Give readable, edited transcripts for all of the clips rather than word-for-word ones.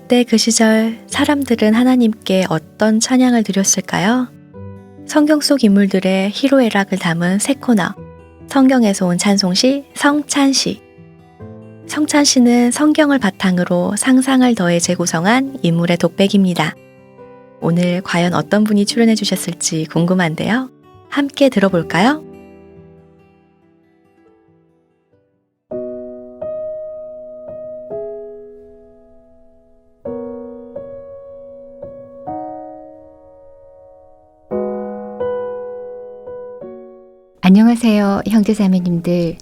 그때 그 시절 사람들은 하나님께 어떤 찬양을 드렸을까요? 성경 속 인물들의 희로애락을 담은 새 코너, 성경에서 온 찬송시 성찬시. 성찬시는 성경을 바탕으로 상상을 더해 재구성한 인물의 독백입니다. 오늘 과연 어떤 분이 출연해 주셨을지 궁금한데요. 함께 들어볼까요? 안녕하세요, 형제자매님들.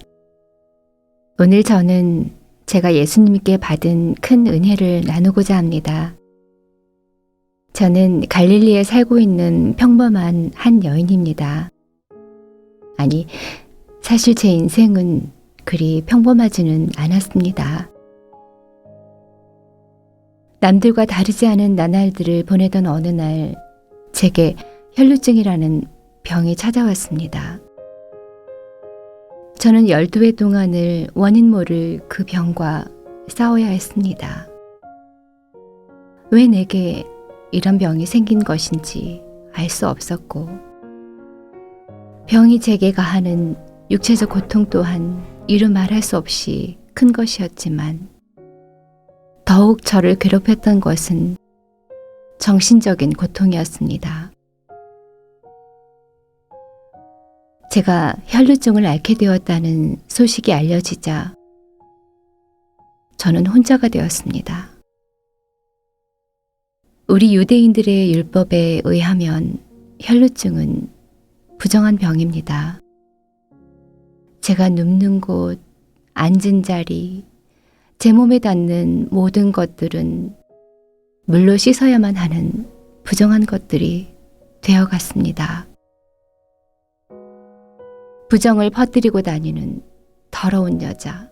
오늘 저는 제가 예수님께 받은 큰 은혜를 나누고자 합니다. 저는 갈릴리에 살고 있는 평범한 한 여인입니다. 아니, 사실 제 인생은 그리 평범하지는 않았습니다. 남들과 다르지 않은 나날들을 보내던 어느 날, 제게 혈루증이라는 병이 찾아왔습니다. 저는 12해 동안을 원인 모를 그 병과 싸워야 했습니다. 왜 내게 이런 병이 생긴 것인지 알 수 없었고, 병이 제게 가하는 육체적 고통 또한 이루 말할 수 없이 큰 것이었지만, 더욱 저를 괴롭혔던 것은 정신적인 고통이었습니다. 제가 혈루증을 앓게 되었다는 소식이 알려지자 저는 혼자가 되었습니다. 우리 유대인들의 율법에 의하면 혈루증은 부정한 병입니다. 제가 눕는 곳, 앉은 자리, 제 몸에 닿는 모든 것들은 물로 씻어야만 하는 부정한 것들이 되어갔습니다. 부정을 퍼뜨리고 다니는 더러운 여자.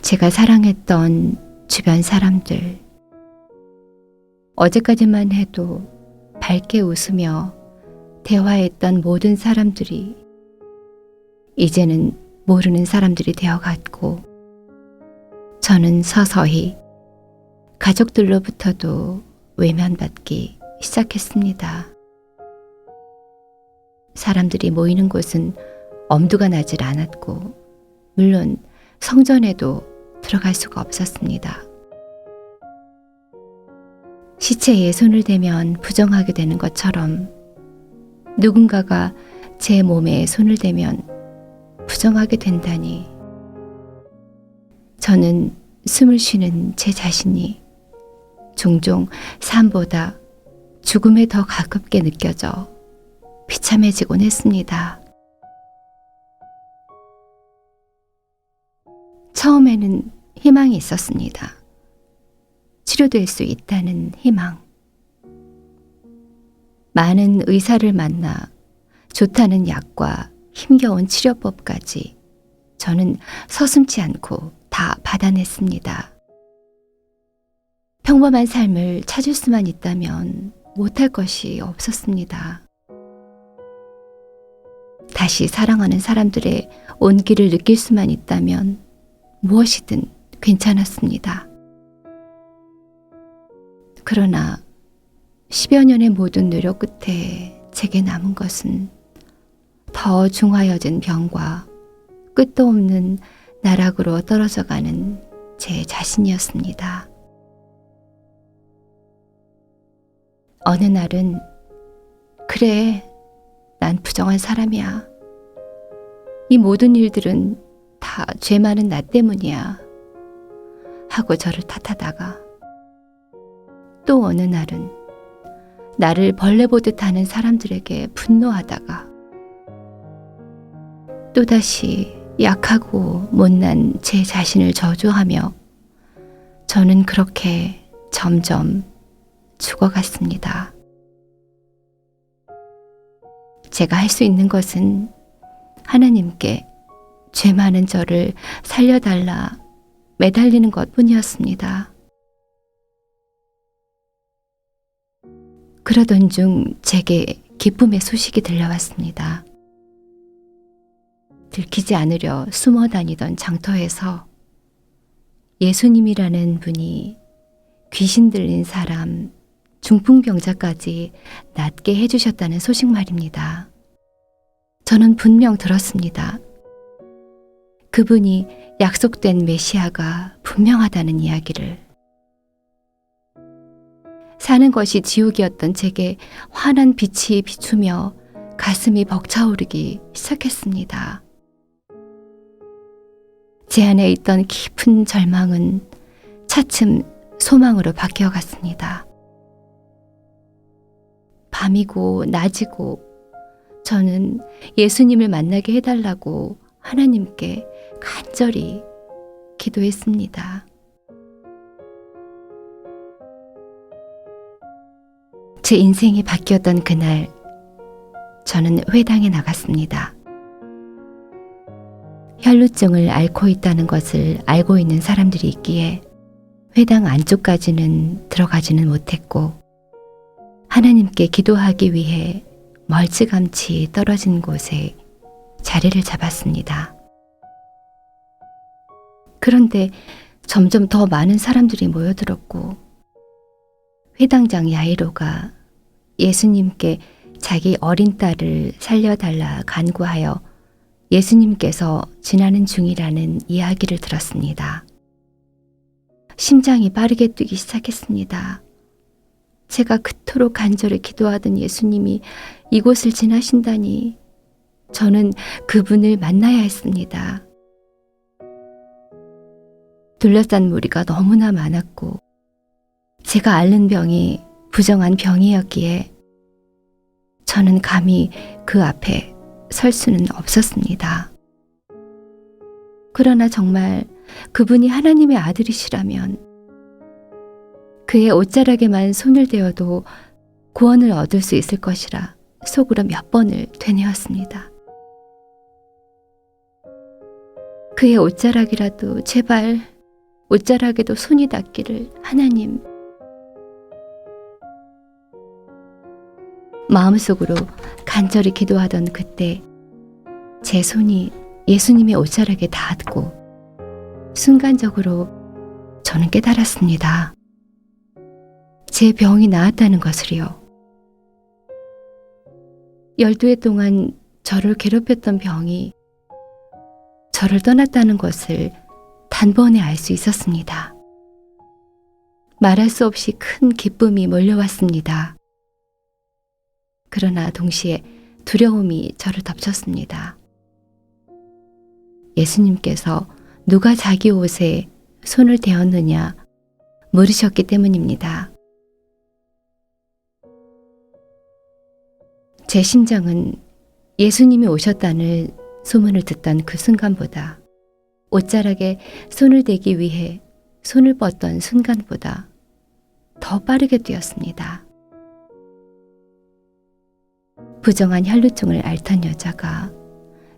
제가 사랑했던 주변 사람들. 어제까지만 해도 밝게 웃으며 대화했던 모든 사람들이 이제는 모르는 사람들이 되어갔고, 저는 서서히 가족들로부터도 외면받기 시작했습니다. 사람들이 모이는 곳은 엄두가 나질 않았고, 물론 성전에도 들어갈 수가 없었습니다. 시체에 손을 대면 부정하게 되는 것처럼 누군가가 제 몸에 손을 대면 부정하게 된다니, 저는 숨을 쉬는 제 자신이 종종 삶보다 죽음에 더 가깝게 느껴져 비참해지곤 했습니다. 처음에는 희망이 있었습니다. 치료될 수 있다는 희망. 많은 의사를 만나 좋다는 약과 힘겨운 치료법까지 저는 서슴지 않고 다 받아냈습니다. 평범한 삶을 찾을 수만 있다면 못할 것이 없었습니다. 다시 사랑하는 사람들의 온기를 느낄 수만 있다면 무엇이든 괜찮았습니다. 그러나 10여 년의 모든 노력 끝에 제게 남은 것은 더 중하여진 병과 끝도 없는 나락으로 떨어져가는 제 자신이었습니다. 어느 날은 그래, 난 부정한 사람이야. 이 모든 일들은 다 죄 많은 나 때문이야. 하고 저를 탓하다가, 또 어느 날은 나를 벌레 보듯 하는 사람들에게 분노하다가, 또다시 약하고 못난 제 자신을 저주하며 저는 그렇게 점점 죽어갔습니다. 제가 할 수 있는 것은 하나님께 죄 많은 저를 살려달라 매달리는 것뿐이었습니다. 그러던 중 제게 기쁨의 소식이 들려왔습니다. 들키지 않으려 숨어 다니던 장터에서 예수님이라는 분이 귀신 들린 사람, 중풍병자까지 낫게 해주셨다는 소식 말입니다. 저는 분명 들었습니다. 그분이 약속된 메시아가 분명하다는 이야기를. 사는 것이 지옥이었던 제게 환한 빛이 비추며 가슴이 벅차오르기 시작했습니다. 제 안에 있던 깊은 절망은 차츰 소망으로 바뀌어갔습니다. 밤이고 낮이고 저는 예수님을 만나게 해달라고 하나님께 간절히 기도했습니다. 제 인생이 바뀌었던 그날, 저는 회당에 나갔습니다. 혈루증을 앓고 있다는 것을 알고 있는 사람들이 있기에 회당 안쪽까지는 들어가지는 못했고, 하나님께 기도하기 위해 멀찌감치 떨어진 곳에 자리를 잡았습니다. 그런데 점점 더 많은 사람들이 모여들었고, 회당장 야이로가 예수님께 자기 어린 딸을 살려달라 간구하여 예수님께서 지나는 중이라는 이야기를 들었습니다. 심장이 빠르게 뛰기 시작했습니다. 제가 그토록 간절히 기도하던 예수님이 이곳을 지나신다니 저는 그분을 만나야 했습니다. 둘러싼 무리가 너무나 많았고 제가 앓는 병이 부정한 병이었기에 저는 감히 그 앞에 설 수는 없었습니다. 그러나 정말 그분이 하나님의 아들이시라면 그의 옷자락에만 손을 대어도 구원을 얻을 수 있을 것이라 속으로 몇 번을 되뇌었습니다. 그의 옷자락이라도 제발 옷자락에도 손이 닿기를 하나님. 마음속으로 간절히 기도하던 그때 제 손이 예수님의 옷자락에 닿았고 순간적으로 저는 깨달았습니다. 제 병이 나았다는 것을요. 12해 동안 저를 괴롭혔던 병이 저를 떠났다는 것을 단번에 알 수 있었습니다. 말할 수 없이 큰 기쁨이 몰려왔습니다. 그러나 동시에 두려움이 저를 덮쳤습니다. 예수님께서 누가 자기 옷에 손을 대었느냐 물으셨기 때문입니다. 제 심장은 예수님이 오셨다는 소문을 듣던 그 순간보다 옷자락에 손을 대기 위해 손을 뻗던 순간보다 더 빠르게 뛰었습니다. 부정한 혈루증을 앓던 여자가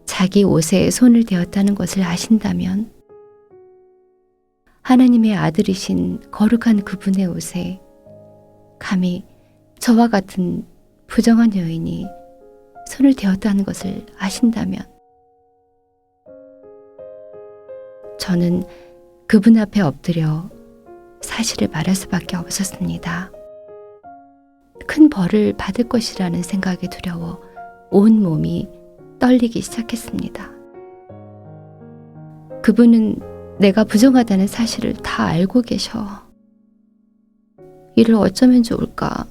자기 옷에 손을 대었다는 것을 아신다면 하나님의 아들이신 거룩한 그분의 옷에 감히 저와 같은 부정한 여인이 손을 대었다는 것을 아신다면 저는 그분 앞에 엎드려 사실을 말할 수밖에 없었습니다. 큰 벌을 받을 것이라는 생각에 두려워 온 몸이 떨리기 시작했습니다. 그분은 내가 부정하다는 사실을 다 알고 계셔. 이를 어쩌면 좋을까?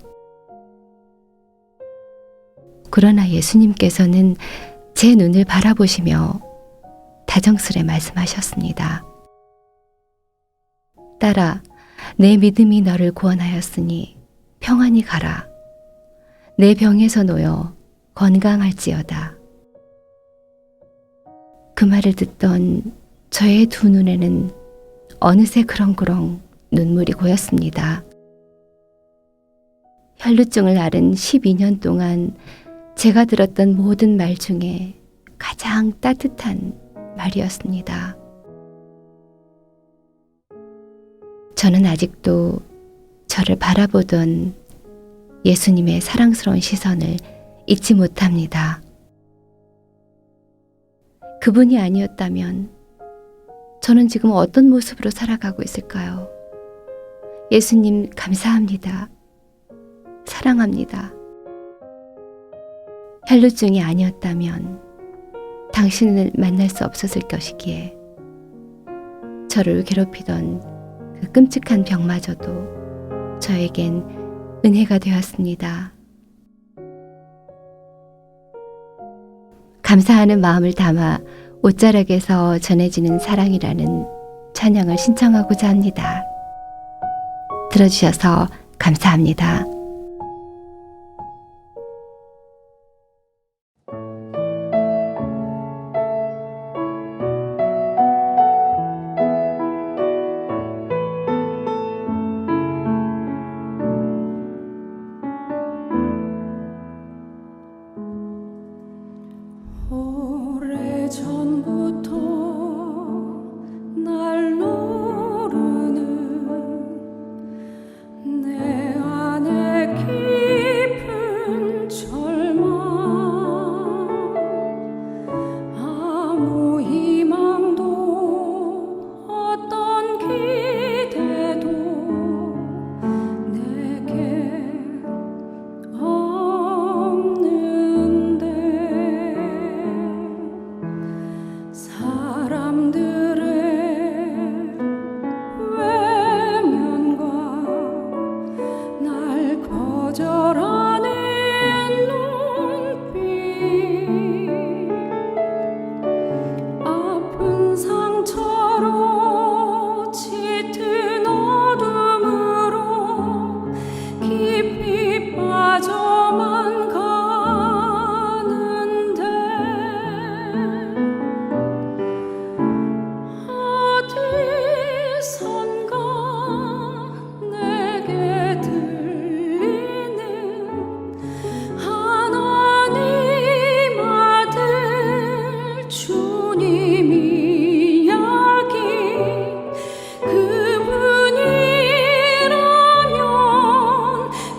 그러나 예수님께서는 제 눈을 바라보시며 다정스레 말씀하셨습니다. 딸아, 내 믿음이 너를 구원하였으니 평안히 가라. 내 병에서 놓여 건강할지어다. 그 말을 듣던 저의 두 눈에는 어느새 그렁그렁 눈물이 고였습니다. 혈루증을 앓은 12년 동안 제가 들었던 모든 말 중에 가장 따뜻한 말이었습니다. 저는 아직도 저를 바라보던 예수님의 사랑스러운 시선을 잊지 못합니다. 그분이 아니었다면 저는 지금 어떤 모습으로 살아가고 있을까요? 예수님, 감사합니다. 사랑합니다. 혈루증이 아니었다면 당신을 만날 수 없었을 것이기에 저를 괴롭히던 그 끔찍한 병마저도 저에겐 은혜가 되었습니다. 감사하는 마음을 담아 옷자락에서 전해지는 사랑이라는 찬양을 신청하고자 합니다. 들어주셔서 감사합니다. 오래전부터 날 노르는 내 안에 깊은 절망, 아무 희망도 어떤 기대도 내게 없는데 사람들의 외면과 날 거절하는 눈빛, 아픈 상처로 짙은 어둠으로 깊이 빠져만 가는데 어디선가 내게 들리는 하나님 아들 주님 이야기, 그분이라면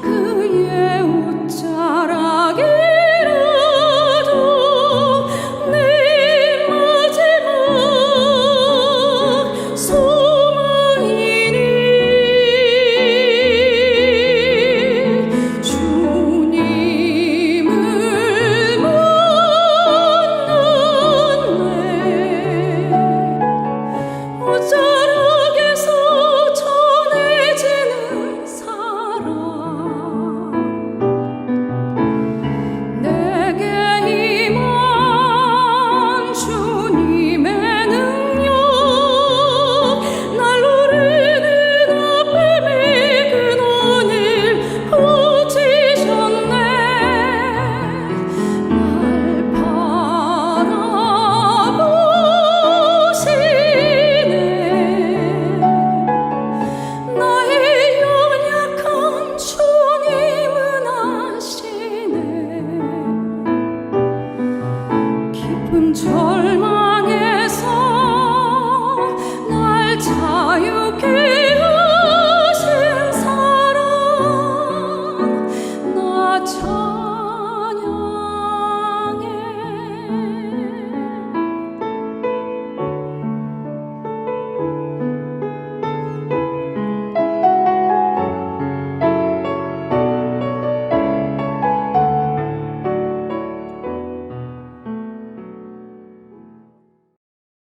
그의 옷자락이라도 내 마지막 소망이니 주님을 만났네. 옷자락에서 전해지는 사랑, 내게 임한 주님의 능력, 날 노르는 아픔의 근원을 고치셨네. 날 바라보시네. 나의 연약함 주님은 아시네. 깊은 절망에서 날 자유